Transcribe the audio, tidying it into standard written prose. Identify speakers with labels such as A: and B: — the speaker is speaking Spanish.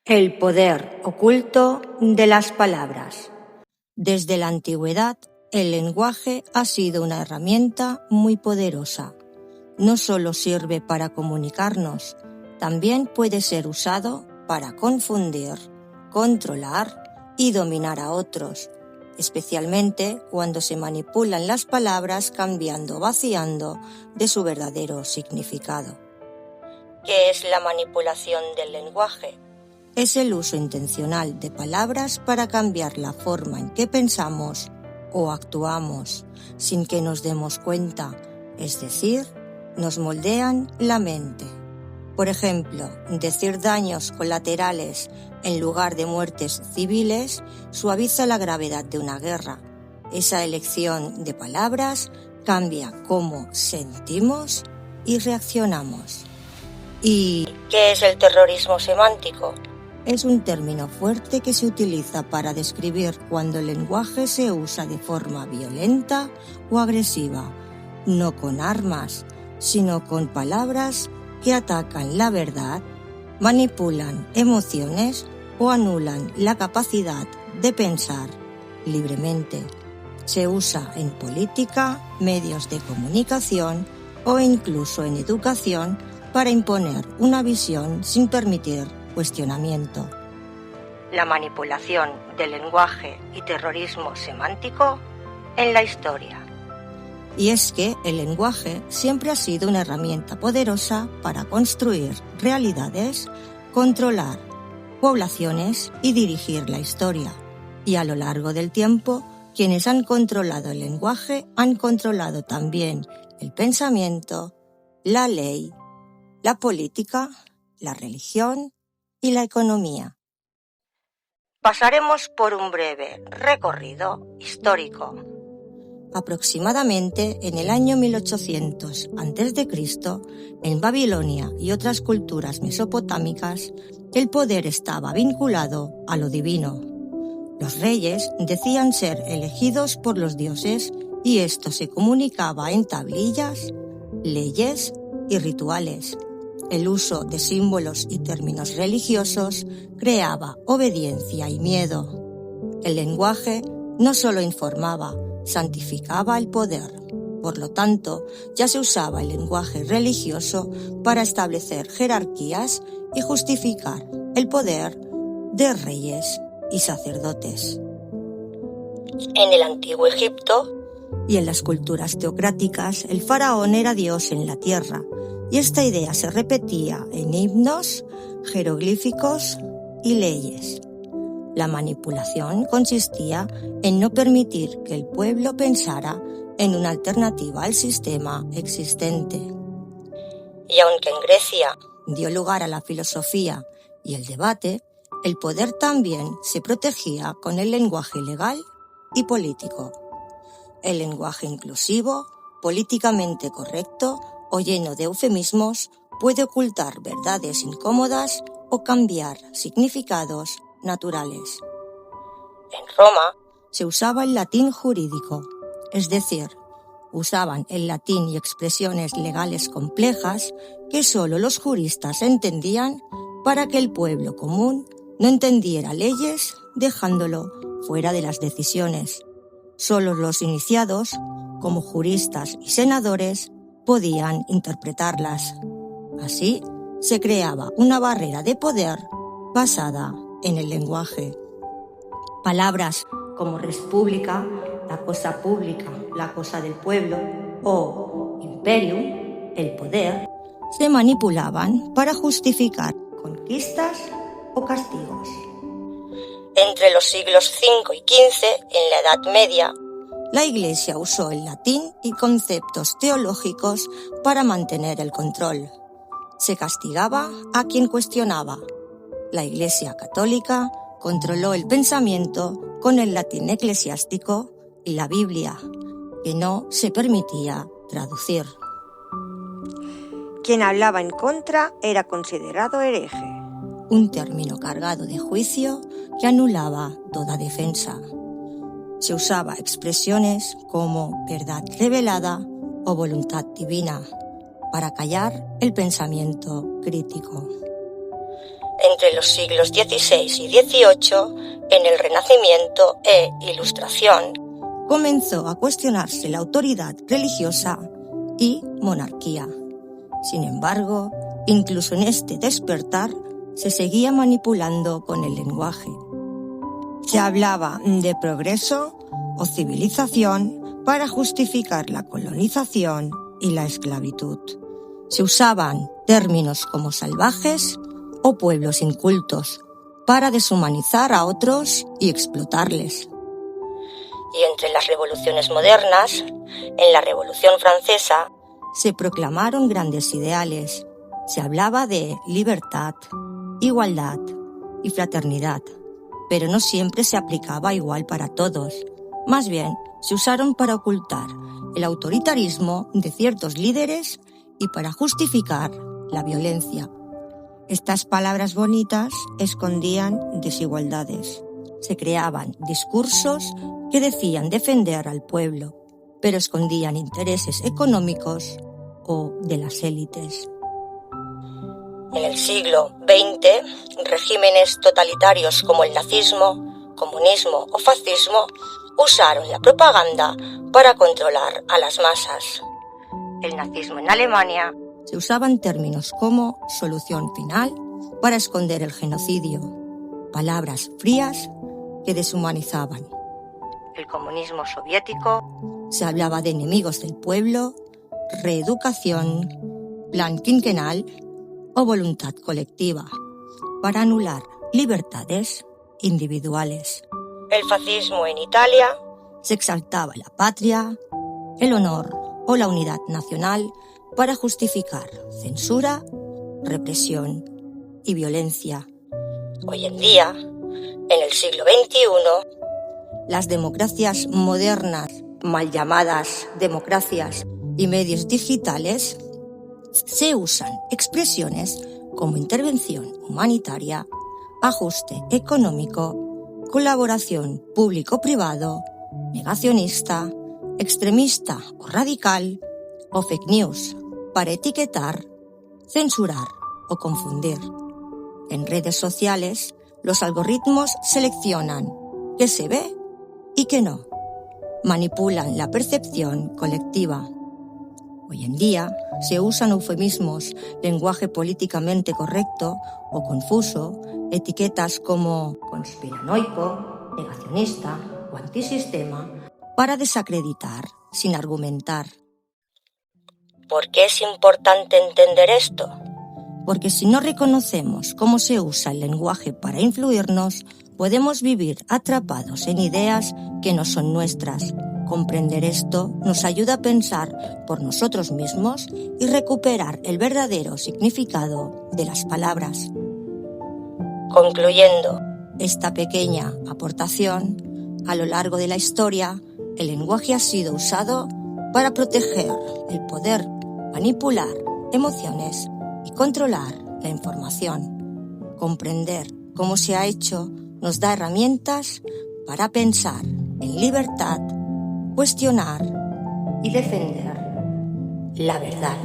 A: El poder oculto de las palabras. Desde la antigüedad, el lenguaje ha sido una herramienta muy poderosa. No solo sirve para comunicarnos, también puede ser usado para confundir, controlar y dominar a otros, especialmente cuando se manipulan las palabras cambiando o vaciando de su verdadero significado. ¿Qué es la manipulación del lenguaje? Es el uso intencional de palabras para cambiar la forma en que pensamos o actuamos sin que nos demos cuenta, es decir, nos moldean la mente. Por ejemplo, decir daños colaterales en lugar de muertes civiles suaviza la gravedad de una guerra. Esa elección de palabras cambia cómo sentimos y reaccionamos. ¿Y qué es el terrorismo semántico? Es un término fuerte que se utiliza para describir cuando el lenguaje se usa de forma violenta o agresiva, no con armas, sino con palabras que atacan la verdad, manipulan emociones o anulan la capacidad de pensar libremente. Se usa en política, medios de comunicación o incluso en educación para imponer una visión sin permitir cuestionamiento. La manipulación del lenguaje y terrorismo semántico en la historia. Y es que el lenguaje siempre ha sido una herramienta poderosa para construir realidades, controlar poblaciones y dirigir la historia. Y a lo largo del tiempo, quienes han controlado el lenguaje han controlado también el pensamiento, la ley, la política, la religión y la economía. Pasaremos por un breve recorrido histórico. Aproximadamente en el año 1800 a.C., en Babilonia y otras culturas mesopotámicas, el poder estaba vinculado a lo divino. Los reyes decían ser elegidos por los dioses y esto se comunicaba en tablillas, leyes y rituales. El uso de símbolos y términos religiosos creaba obediencia y miedo. El lenguaje no solo informaba, santificaba el poder. Por lo tanto, ya se usaba el lenguaje religioso para establecer jerarquías y justificar el poder de reyes y sacerdotes. En el antiguo Egipto y en las culturas teocráticas, el faraón era Dios en la tierra, y esta idea se repetía en himnos, jeroglíficos y leyes. La manipulación consistía en no permitir que el pueblo pensara en una alternativa al sistema existente. Y aunque en Grecia dio lugar a la filosofía y el debate, el poder también se protegía con el lenguaje legal y político. El lenguaje inclusivo, políticamente correcto o lleno de eufemismos puede ocultar verdades incómodas o cambiar significados naturales. En Roma se usaba el latín jurídico, es decir, usaban el latín y expresiones legales complejas que solo los juristas entendían para que el pueblo común no entendiera leyes dejándolo fuera de las decisiones. Solo los iniciados, como juristas y senadores, podían interpretarlas. Así, se creaba una barrera de poder basada en el lenguaje. Palabras como res publica, la cosa pública, la cosa del pueblo, o imperium, el poder, se manipulaban para justificar conquistas o castigos. Entre los siglos V y XV, en la Edad Media, la Iglesia usó el latín y conceptos teológicos para mantener el control. Se castigaba a quien cuestionaba. La Iglesia Católica controló el pensamiento con el latín eclesiástico y la Biblia, que no se permitía traducir. Quien hablaba en contra era considerado hereje, un término cargado de juicio que anulaba toda defensa. Se usaba expresiones como verdad revelada o voluntad divina para callar el pensamiento crítico. entre los siglos XVI y XVIII, en el Renacimiento e Ilustración, comenzó a cuestionarse la autoridad religiosa y monarquía. Sin embargo, incluso en este despertar, se seguía manipulando con el lenguaje. Se hablaba de progreso o civilización para justificar la colonización y la esclavitud. Se usaban términos como salvajes o pueblos incultos para deshumanizar a otros y explotarles. Y entre las revoluciones modernas, en la Revolución Francesa, se proclamaron grandes ideales. Se hablaba de libertad, igualdad y fraternidad, pero no siempre se aplicaba igual para todos. Más bien, se usaron para ocultar el autoritarismo de ciertos líderes y para justificar la violencia. Estas palabras bonitas escondían desigualdades. Se creaban discursos que decían defender al pueblo, pero escondían intereses económicos o de las élites. En el siglo XX, regímenes totalitarios como el nazismo, comunismo o fascismo usaron la propaganda para controlar a las masas. El nazismo en Alemania se usaban términos como solución final para esconder el genocidio, palabras frías que deshumanizaban. El comunismo soviético se hablaba de enemigos del pueblo, reeducación, plan quinquenal o voluntad colectiva para anular libertades individuales. El fascismo en Italia se exaltaba la patria, el honor o la unidad nacional para justificar censura, represión y violencia. Hoy en día, en el siglo XXI, las democracias modernas, mal llamadas democracias y medios digitales, se usan expresiones como intervención humanitaria, ajuste económico, colaboración público-privado, negacionista, extremista o radical, o fake news, para etiquetar, censurar o confundir. En redes sociales, los algoritmos seleccionan qué se ve y qué no. Manipulan la percepción colectiva. Hoy en día se usan eufemismos, lenguaje políticamente correcto o confuso, etiquetas como conspiranoico, negacionista o antisistema para desacreditar sin argumentar. ¿Por qué es importante entender esto? Porque si no reconocemos cómo se usa el lenguaje para influirnos, podemos vivir atrapados en ideas que no son nuestras. Comprender esto nos ayuda a pensar por nosotros mismos y recuperar el verdadero significado de las palabras. Concluyendo esta pequeña aportación, a lo largo de la historia, el lenguaje ha sido usado para proteger el poder, manipular emociones y controlar la información. Comprender cómo se ha hecho nos da herramientas para pensar en libertad, cuestionar y defender la verdad.